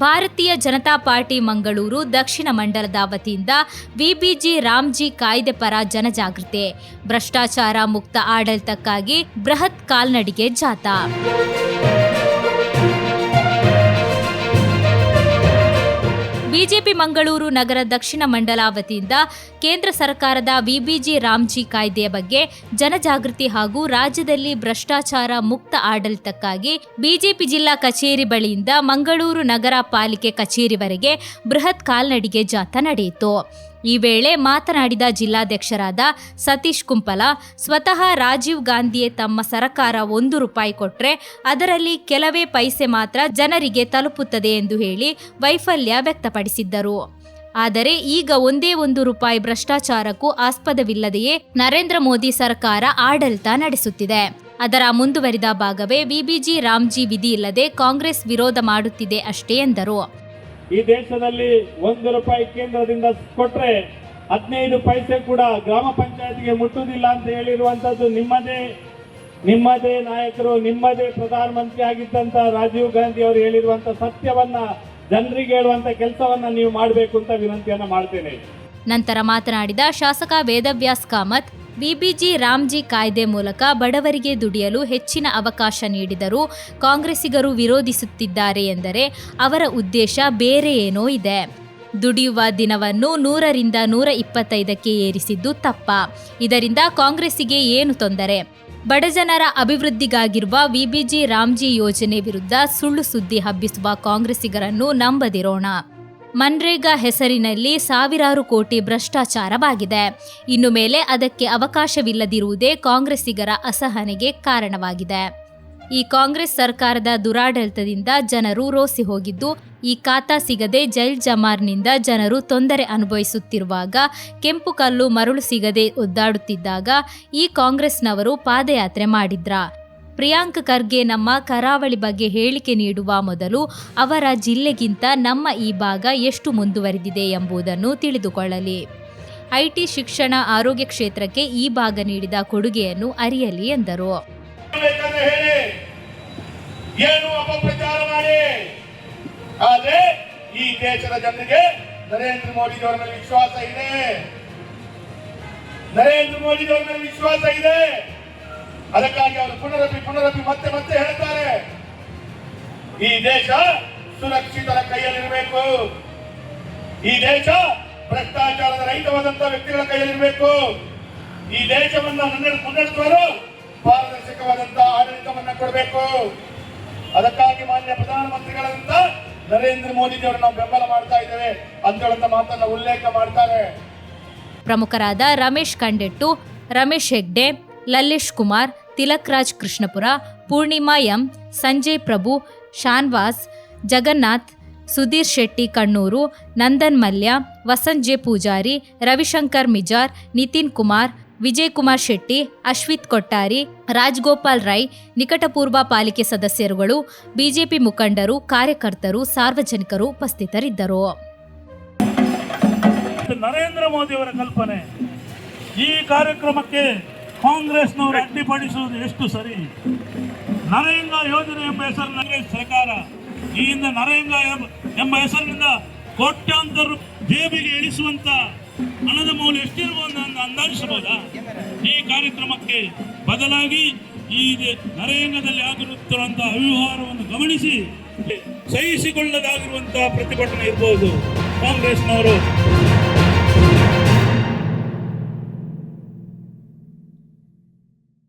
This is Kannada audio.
ಭಾರತೀಯ ಜನತಾ ಪಾರ್ಟಿ ಮಂಗಳೂರು ದಕ್ಷಿಣ ಮಂಡಲದ ವತಿಯಿಂದ ವಿಬಿಜಿ ರಾಮ್ಜಿ ಕಾಯ್ದೆ ಪರ ಜನಜಾಗೃತಿ, ಭ್ರಷ್ಟಾಚಾರ ಮುಕ್ತ ಆಡಳಿತಕ್ಕಾಗಿ ಬೃಹತ್ ಕಾಲ್ನಡಿಗೆ ಜಾಥಾ. ಬಿಜೆಪಿ ಮಂಗಳೂರು ನಗರ ದಕ್ಷಿಣ ಮಂಡಲ ವತಿಯಿಂದ ಕೇಂದ್ರ ಸರ್ಕಾರದ ವಿಬಿಜಿ ರಾಮ್ಜಿ ಕಾಯ್ದೆಯ ಬಗ್ಗೆ ಜನಜಾಗೃತಿ ಹಾಗೂ ರಾಜ್ಯದಲ್ಲಿ ಭ್ರಷ್ಟಾಚಾರ ಮುಕ್ತ ಆಡಳಿತಕ್ಕಾಗಿ ಬಿಜೆಪಿ ಜಿಲ್ಲಾ ಕಚೇರಿ ಬಳಿಯಿಂದ ಮಂಗಳೂರು ನಗರ ಪಾಲಿಕೆ ಕಚೇರಿವರೆಗೆ ಬೃಹತ್ ಕಾಲ್ನಡಿಗೆ ಜಾಥಾ ನಡೆಯಿತು. ಈ ವೇಳೆ ಮಾತನಾಡಿದ ಜಿಲ್ಲಾಧ್ಯಕ್ಷರಾದ ಸತೀಶ್ ಕುಂಪಲ, ಸ್ವತಃ ರಾಜೀವ್ ಗಾಂಧಿಯೇ ತಮ್ಮ ಸರ್ಕಾರ ₹1 ಕೊಟ್ಟರೆ ಅದರಲ್ಲಿ ಕೆಲವೇ ಪೈಸೆ ಮಾತ್ರ ಜನರಿಗೆ ತಲುಪುತ್ತದೆ ಎಂದು ಹೇಳಿ ವೈಫಲ್ಯ ವ್ಯಕ್ತಪಡಿಸಿದ್ದರು. ಆದರೆ ಈಗ ಒಂದೇ ₹1 ಭ್ರಷ್ಟಾಚಾರಕ್ಕೂ ಆಸ್ಪದವಿಲ್ಲದೆಯೇ ನರೇಂದ್ರ ಮೋದಿ ಸರ್ಕಾರ ಆಡಳಿತ ನಡೆಸುತ್ತಿದೆ. ಅದರ ಮುಂದುವರಿದ ಭಾಗವೇ ವಿಬಿಜಿ ರಾಮ್ಜಿ ವಿಧಿ ಇಲ್ಲದೆ ಕಾಂಗ್ರೆಸ್ ವಿರೋಧ ಮಾಡುತ್ತಿದೆ ಅಷ್ಟೇ ಎಂದರು. ಈ ದೇಶದಲ್ಲಿ ₹1 ಕೇಂದ್ರದಿಂದ ಕೊಟ್ರೆ 15 ಪೈಸೆ ಕೂಡ ಗ್ರಾಮ ಪಂಚಾಯತ್ಗೆ ಮುಟ್ಟುವುದಿಲ್ಲ ಅಂತ ಹೇಳಿರುವಂತದ್ದು ನಿಮ್ಮದೇ ನಾಯಕರು, ನಿಮ್ಮದೇ ಪ್ರಧಾನಮಂತ್ರಿ ಆಗಿದ್ದಂತ ರಾಜೀವ್ ಗಾಂಧಿ ಅವರು ಹೇಳಿರುವಂತ ಸತ್ಯವನ್ನ ಜನರಿಗೆ ಹೇಳುವಂತ ಕೆಲಸವನ್ನ ನೀವು ಮಾಡಬೇಕು ಅಂತ ವಿನಂತಿಯನ್ನ ಮಾಡ್ತೇನೆ. ನಂತರ ಮಾತನಾಡಿದ ಶಾಸಕ ವೇದವ್ಯಾಸ್ ಕಾಮತ್, ವಿಬಿಜಿ ರಾಮ್ಜಿ ಕಾಯ್ದೆ ಮೂಲಕ ಬಡವರಿಗೆ ದುಡಿಯಲು ಹೆಚ್ಚಿನ ಅವಕಾಶ ನೀಡಿದರೂ ಕಾಂಗ್ರೆಸ್ಸಿಗರು ವಿರೋಧಿಸುತ್ತಿದ್ದಾರೆ ಎಂದರೆ ಅವರ ಉದ್ದೇಶ ಬೇರೆ ಏನೋ ಇದೆ. ದುಡಿಯುವ ದಿನವನ್ನು 100ರಿಂದ 125ಕ್ಕೆ ಏರಿಸಿದ್ದು ತಪ್ಪ. ಇದರಿಂದ ಕಾಂಗ್ರೆಸ್ಸಿಗೆ ಏನು ತೊಂದರೆ? ಬಡಜನರ ಅಭಿವೃದ್ಧಿಗಾಗಿರುವ ವಿಬಿಜಿ ರಾಮ್ಜಿ ಯೋಜನೆ ವಿರುದ್ಧ ಸುಳ್ಳು ಸುದ್ದಿ ಹಬ್ಬಿಸುವ ಕಾಂಗ್ರೆಸ್ಸಿಗರನ್ನು ನಂಬದಿರೋಣ. ಮನ್ರೇಗಾ ಹೆಸರಿನಲ್ಲಿ ಸಾವಿರಾರು ಕೋಟಿ ಭ್ರಷ್ಟಾಚಾರವಾಗಿದೆ. ಇನ್ನು ಮೇಲೆ ಅದಕ್ಕೆ ಅವಕಾಶವಿಲ್ಲದಿರುವುದೇ ಕಾಂಗ್ರೆಸ್ಸಿಗರ ಅಸಹನೆಗೆ ಕಾರಣವಾಗಿದೆ. ಈ ಕಾಂಗ್ರೆಸ್ ಸರ್ಕಾರದ ದುರಾಡಳಿತದಿಂದ ಜನರು ರೋಸಿ ಹೋಗಿದ್ದು, ಈ ಖಾತಾ ಸಿಗದೆ ಜೈಲ್ ಜಮಾರ್ನಿಂದ ಜನರು ತೊಂದರೆ ಅನುಭವಿಸುತ್ತಿರುವಾಗ, ಕೆಂಪು ಕಲ್ಲು ಮರಳು ಸಿಗದೆ ಒದ್ದಾಡುತ್ತಿದ್ದಾಗ ಈ ಕಾಂಗ್ರೆಸ್ನವರು ಪಾದಯಾತ್ರೆ ಮಾಡಿದ್ರ? ಪ್ರಿಯಾಂಕ್ ಖರ್ಗೆ ನಮ್ಮ ಕರಾವಳಿ ಬಗ್ಗೆ ಹೇಳಿಕೆ ನೀಡುವ ಮೊದಲು ಅವರ ಜಿಲ್ಲೆಗಿಂತ ನಮ್ಮ ಈ ಭಾಗ ಎಷ್ಟು ಮುಂದುವರಿದಿದೆ ಎಂಬುದನ್ನು ತಿಳಿದುಕೊಳ್ಳಲಿ. ಐಟಿ, ಶಿಕ್ಷಣ, ಆರೋಗ್ಯ ಕ್ಷೇತ್ರಕ್ಕೆ ಈ ಭಾಗ ನೀಡಿದ ಕೊಡುಗೆಯನ್ನು ಅರಿಯಲಿ ಎಂದರು. ಈ ದೇಶದ ಜನರಿಗೆ ನರೇಂದ್ರ ಮೋದಿ ಅವರ ಮೇಲೆ ವಿಶ್ವಾಸ ಇದೆ. ಅದಕ್ಕಾಗಿ ಅವರು ಪುನರಪಿ ಮತ್ತೆ ಹೇಳ್ತಾರೆ, ಈ ದೇಶ ಸುರಕ್ಷಿತರ ಕೈಯಲ್ಲಿರಬೇಕು, ಈ ದೇಶ ಭ್ರಷ್ಟಾಚಾರದ ರಹಿತವಾದಂತಹ ವ್ಯಕ್ತಿಗಳ ಕೈಯಲ್ಲಿರಬೇಕು, ಈ ದೇಶವನ್ನ ಮುನ್ನಡೆಸುವರು ಪಾರದರ್ಶಕವಾದಂತಹ ಆಡಳಿತವನ್ನ ಕೊಡಬೇಕು. ಅದಕ್ಕಾಗಿ ಮಾನ್ಯ ಪ್ರಧಾನಮಂತ್ರಿಗಳಂತ ನರೇಂದ್ರ ಮೋದಿ ಅವರು ನಾವು ಬೆಂಬಲ ಮಾಡ್ತಾ ಇದ್ದೇವೆ ಅಂತ ಹೇಳುವಂತ ಮಾತನ್ನ ಉಲ್ಲೇಖ ಮಾಡ್ತಾರೆ. ಪ್ರಮುಖರಾದ ರಮೇಶ್ ಕಂಡೆಟ್ಟು, ರಮೇಶ್ ಹೆಗ್ಡೆ, ಲಲ್ಲೇಶ್ ಕುಮಾರ್, ತಿಲಕ್ ರಾಜ್ ಕೃಷ್ಣಪುರ, ಪೂರ್ಣಿಮಾ ಎಂ, ಸಂಜಯ್ ಪ್ರಭು, ಶಾನ್ವಾಸ್, ಜಗನ್ನಾಥ್, ಸುಧೀರ್ ಶೆಟ್ಟಿ ಕಣ್ಣೂರು, ನಂದನ್ ಮಲ್ಯ, ವಸಂತ್ ಜೆ ಪೂಜಾರಿ, ರವಿಶಂಕರ್ ಮಿಜಾರ್, ನಿತಿನ್ ಕುಮಾರ್, ವಿಜಯ್ ಕುಮಾರ್ ಶೆಟ್ಟಿ, ಅಶ್ವಿತ್ ಕೊಟ್ಟಾರಿ, ರಾಜ್ಗೋಪಾಲ್ ರೈ, ನಿಕಟಪೂರ್ವ ಪಾಲಿಕೆ ಸದಸ್ಯರುಗಳು, ಬಿಜೆಪಿ ಮುಖಂಡರು, ಕಾರ್ಯಕರ್ತರು, ಸಾರ್ವಜನಿಕರು ಉಪಸ್ಥಿತರಿದ್ದರು. ನರೇಂದ್ರ ಮೋದಿ ಅವರ ಕಲ್ಪನೆ, ಈ ಕಾರ್ಯಕ್ರಮಕ್ಕೆ ಕಾಂಗ್ರೆಸ್ನವರು ಅಡ್ಡಿಪಡಿಸುವುದು ಎಷ್ಟು ಸರಿ? ನರೇಗಾ ಯೋಜನೆ ಎಂಬ ಹೆಸರಿನಲ್ಲಿ ಸರ್ಕಾರ ಈ ಹಿಂದೆ ನರೇಗಾ ಎಂಬ ಹೆಸರಿನಿಂದ ಕೋಟ್ಯಾಂತರ ಜೇಬಿಗೆ ಇಳಿಸುವಂತ ಹಣದ ಮೌಲ್ಯ ಎಷ್ಟಿರಬಹುದು ಅಂದಾಜಿಸಬಹುದಾ? ಈ ಕಾರ್ಯಕ್ರಮಕ್ಕೆ ಬದಲಾಗಿ ಈ ನರೇಗಾದಲ್ಲಿ ಆಗಿರುತ್ತಿರುವಂತಹ ಅವ್ಯವಹಾರವನ್ನು ಗಮನಿಸಿ ಸಹಿಸಿಕೊಳ್ಳದಾಗಿರುವಂತಹ ಪ್ರತಿಭಟನೆ ಇರಬಹುದು. ಕಾಂಗ್ರೆಸ್ನವರು